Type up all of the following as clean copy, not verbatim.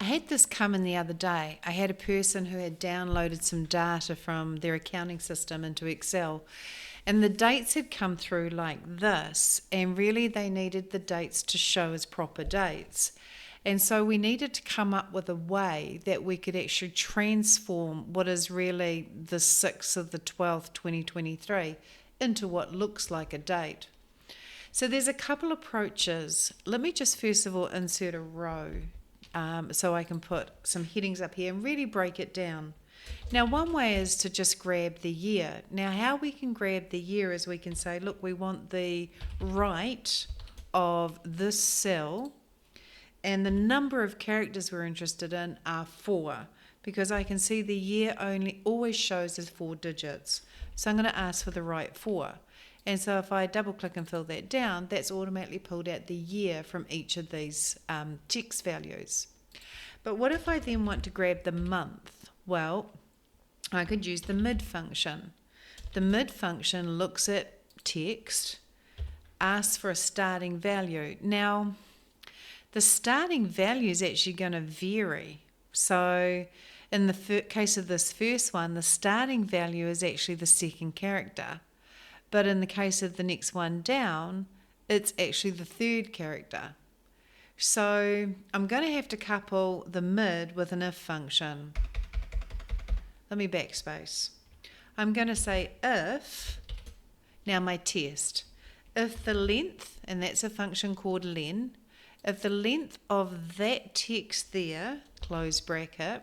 I had this come in the other day. I had a person who had downloaded some data from their accounting system into Excel, and the dates had come through like this, and really they needed the dates to show as proper dates. And so we needed to come up with a way that we could actually transform what is really the 6th of the 12th, 2023, into what looks like a date. So there's a couple approaches. Let me just first of all insert a row so I can put some headings up here and really break it down. Now, one way is to just grab the year. Now, how we can grab the year is we can say, look, we want the right of this cell, and the number of characters we're interested in are 4, because I can see the year only always shows as 4 digits. So I'm going to ask for the right 4. And so if I double click and fill that down, that's automatically pulled out the year from each of these text values. But what if I then want to grab the month? Well, I could use the mid function. The mid function looks at text, asks for a starting value. Now, the starting value is actually going to vary. So in the case of this first one, the starting value is actually the second character. But in the case of the next one down, it's actually the third character. So I'm going to have to couple the mid with an if function. Let me backspace. I'm going to say if, now my test, if the length, and that's a function called len, if the length of that text there, close bracket,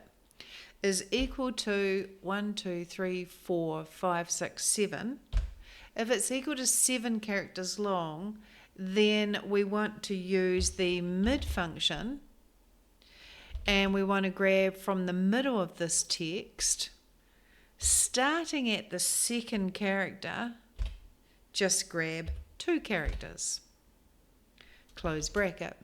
is equal to 1, 2, 3, 4, 5, 6, 7, if it's equal to 7 characters long, then we want to use the mid function, and we want to grab from the middle of this text, starting at the second character, just grab 2 characters. Close bracket.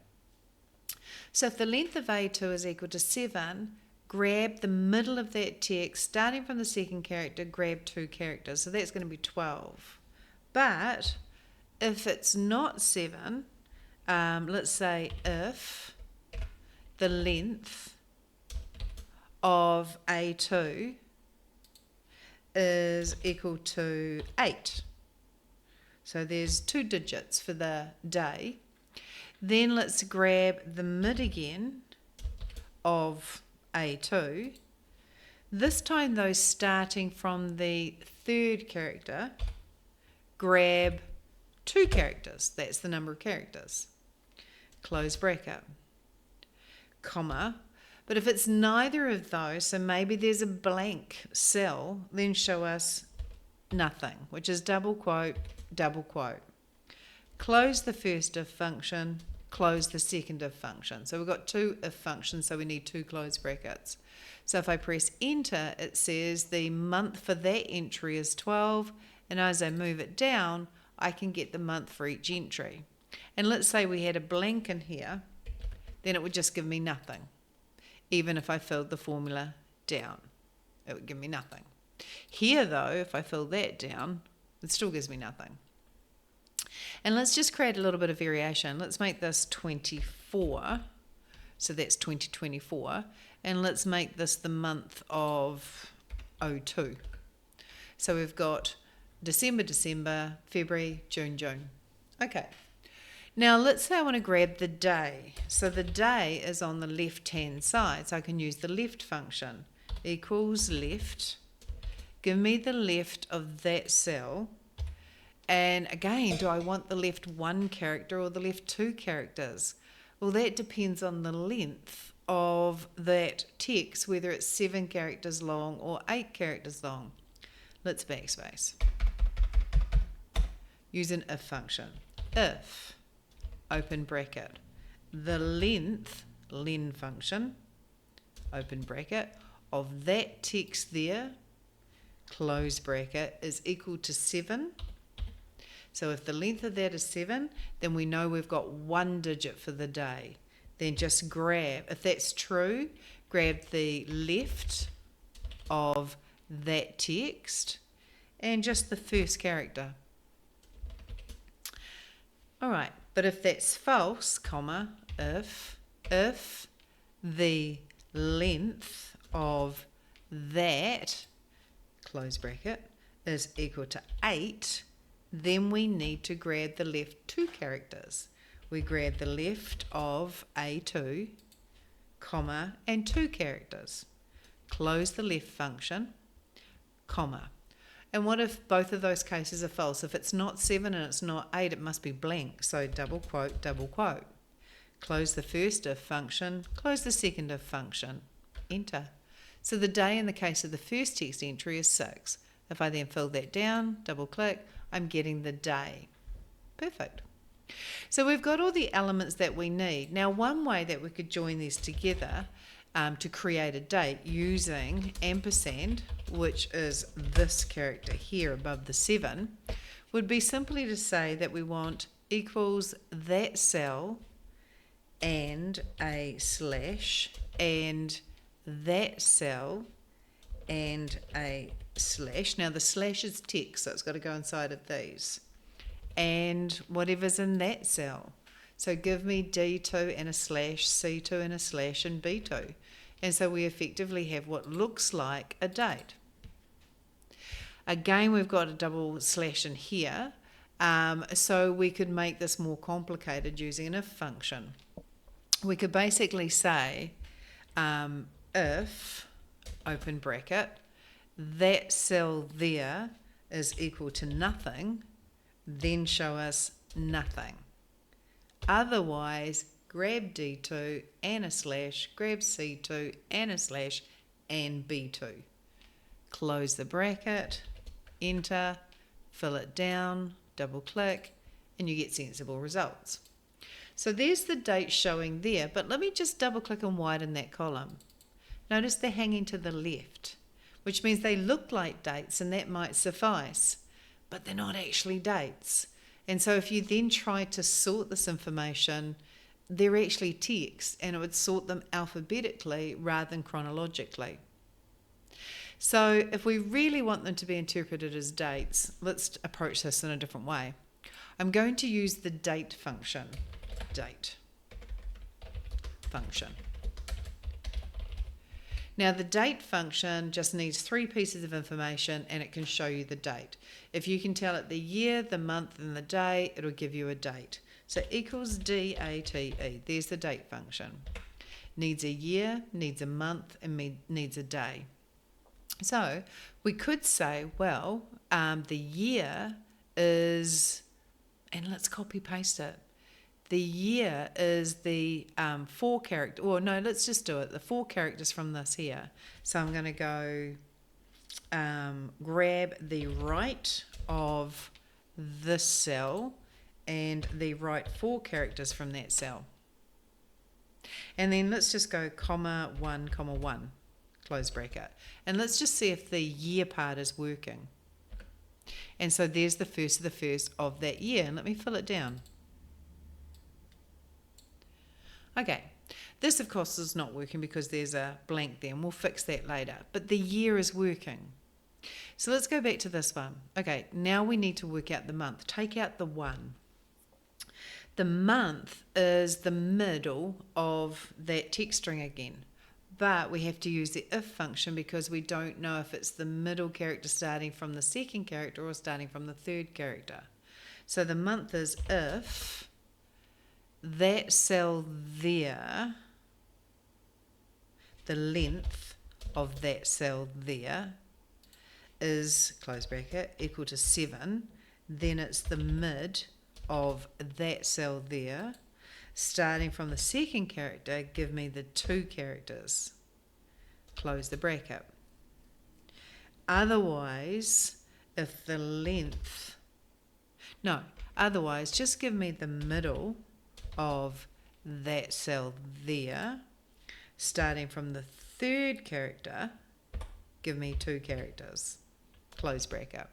So if the length of A2 is equal to 7, grab the middle of that text, starting from the second character, grab 2 characters. So that's going to be 12. But if it's not 7, let's say if the length of A2 is equal to 8, so there's 2 digits for the day, then let's grab the mid again of A2. This time though, starting from the third character, grab 2 characters. That's the number of characters. Close bracket. Comma. But if it's neither of those, so maybe there's a blank cell, then show us nothing, which is double quote, double quote. Close the first if function, close the second if function. So we've got 2 if functions, so we need 2 close brackets. So if I press enter, it says the month for that entry is 12, and as I move it down, I can get the month for each entry. And let's say we had a blank in here, then it would just give me nothing. Even if I filled the formula down, it would give me nothing. Here though, if I fill that down, it still gives me nothing. And let's just create a little bit of variation. Let's make this 24. So that's 2024. And let's make this the month of 02. So we've got December, December, February, June, June. Okay. Now let's say I want to grab the day. So the day is on the left-hand side. So I can use the left function. Equals left. Give me the left of that cell. And again, do I want the left 1 character or the left 2 characters? Well, that depends on the length of that text, whether it's 7 characters long or 8 characters long. Let's backspace. Use an if function. If, open bracket, the length, len function, open bracket, of that text there, close bracket, is equal to 7. So if the length of that is 7, then we know we've got 1 digit for the day. Then just grab, if that's true, grab the left of that text and just the first character. All right, but if that's false, comma, if the length of that, close bracket, is equal to 8, then we need to grab the left two characters. We grab the left of A2, comma, and two characters. Close the left function, comma. And what if both of those cases are false? If it's not 7 and it's not 8, it must be blank. So double quote, double quote. Close the first if function, close the second if function, enter. So the day in the case of the first text entry is 6. If I then fill that down, double click, I'm getting the day. Perfect. So we've got all the elements that we need. Now, one way that we could join these together to create a date using ampersand, which is this character here above the 7, would be simply to say that we want equals that cell and a slash and that cell and a slash. Now the slash is text, so it's got to go inside of these. And whatever's in that cell. So give me D2 and a slash, C2 and a slash, and B2. And so we effectively have what looks like a date. Again, we've got a double slash in here. So we could make this more complicated using an if function. We could basically say if, open bracket, that cell there is equal to nothing, then show us nothing. Otherwise, grab D2 and a slash, grab C2 and a slash, and B2. Close the bracket, enter, fill it down, double click, and you get sensible results. So there's the date showing there, but let me just double click and widen that column. Notice they're hanging to the left, which means they look like dates and that might suffice, but they're not actually dates. And so if you then try to sort this information, they're actually text, and it would sort them alphabetically rather than chronologically. So if we really want them to be interpreted as dates, let's approach this in a different way. I'm going to use the date function. Date function. Now the date function just needs 3 pieces of information and it can show you the date. If you can tell it the year, the month and the day, it'll give you a date. So equals DATE, there's the date function. Needs a year, needs a month and needs a day. So we could say, well, the year is, and let's copy paste it. The year is the 4 character, or no, let's just do it. The 4 characters from this here. So I'm going to go grab the right of this cell and the right 4 characters from that cell. And then let's just go comma 1, comma 1, close bracket. And let's just see if the year part is working. And so there's the first of the first of that year. And let me fill it down. Okay, this of course is not working because there's a blank there, and we'll fix that later. But the year is working. So let's go back to this one. Okay, now we need to work out the month. Take out the 1. The month is the middle of that text string again. But we have to use the if function because we don't know if it's the middle character starting from the second character or starting from the third character. So the month is if that cell there, the length of that cell there is, close bracket, equal to 7, then it's the mid of that cell there. Starting from the second character, give me the 2 characters. Close the bracket. Otherwise, if the length, no, otherwise just give me the middle of that cell there, starting from the 3rd character, give me 2 characters, close bracket,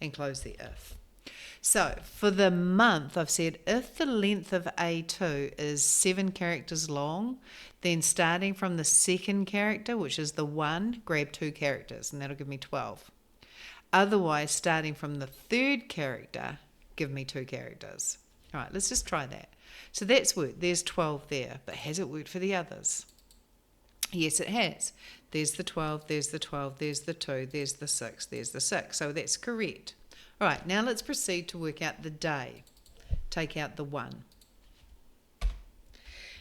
and close the if. So for the month, I've said if the length of A2 is 7 characters long, then starting from the 2nd character, which is the 1, grab 2 characters, and that'll give me 12. Otherwise, starting from the 3rd character, give me 2 characters. All right, let's just try that. So that's worked. There's 12 there, but has it worked for the others? Yes, it has. There's the 12, there's the 12, there's the 2, there's the 6, there's the 6. So that's correct. All right, now let's proceed to work out the day. Take out the 1.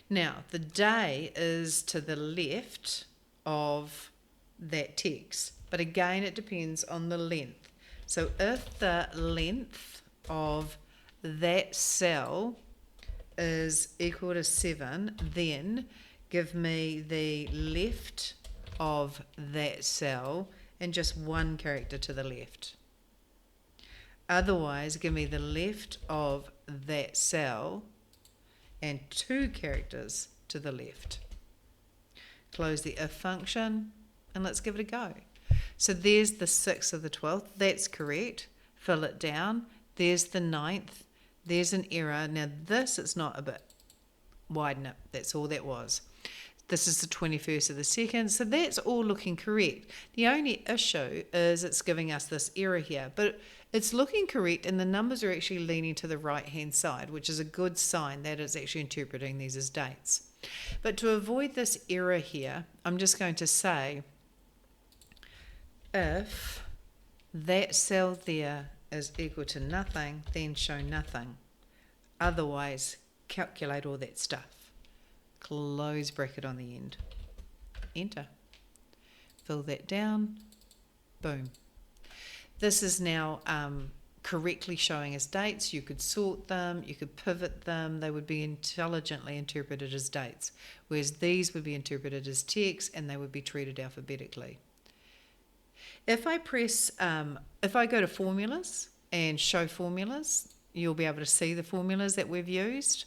Now, the day is to the left of that text, but again, it depends on the length. So if the length of that cell is equal to 7, then give me the left of that cell and just one character to the left. Otherwise, give me the left of that cell and 2 characters to the left. Close the if function and let's give it a go. So there's the 6th of the 12th, that's correct. Fill it down. There's the 9th. There's an error. Now this is not a bit, widen it, that's all that was. This is the 21st of the 2nd, so that's all looking correct. The only issue is it's giving us this error here, but it's looking correct and the numbers are actually leaning to the right hand side, which is a good sign that it's actually interpreting these as dates. But to avoid this error here, I'm just going to say if that cell there is equal to nothing, then show nothing. Otherwise, calculate all that stuff. Close bracket on the end. Enter. Fill that down. Boom. This is now correctly showing as dates. You could sort them, you could pivot them. They would be intelligently interpreted as dates, whereas these would be interpreted as text and they would be treated alphabetically. If I press, if I go to formulas and show formulas, you'll be able to see the formulas that we've used.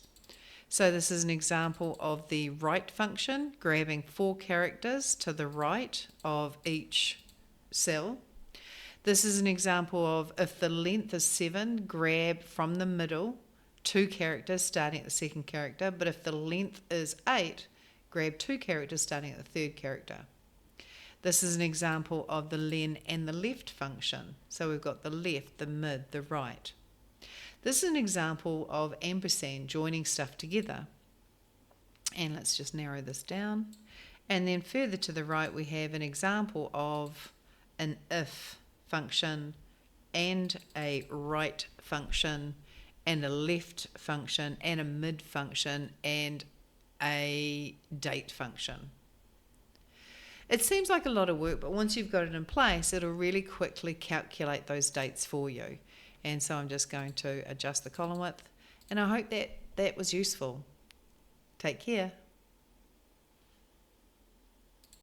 So this is an example of the right function, grabbing 4 characters to the right of each cell. This is an example of if the length is 7, grab from the middle 2 characters starting at the 2nd character, but if the length is 8, grab 2 characters starting at the 3rd character. This is an example of the len and the left function. So we've got the left, the mid, the right. This is an example of ampersand joining stuff together. And let's just narrow this down. And then further to the right we have an example of an if function and a right function and a left function and a mid function and a date function. It seems like a lot of work, but once you've got it in place, it'll really quickly calculate those dates for you. And so I'm just going to adjust the column width, and I hope that was useful. Take care.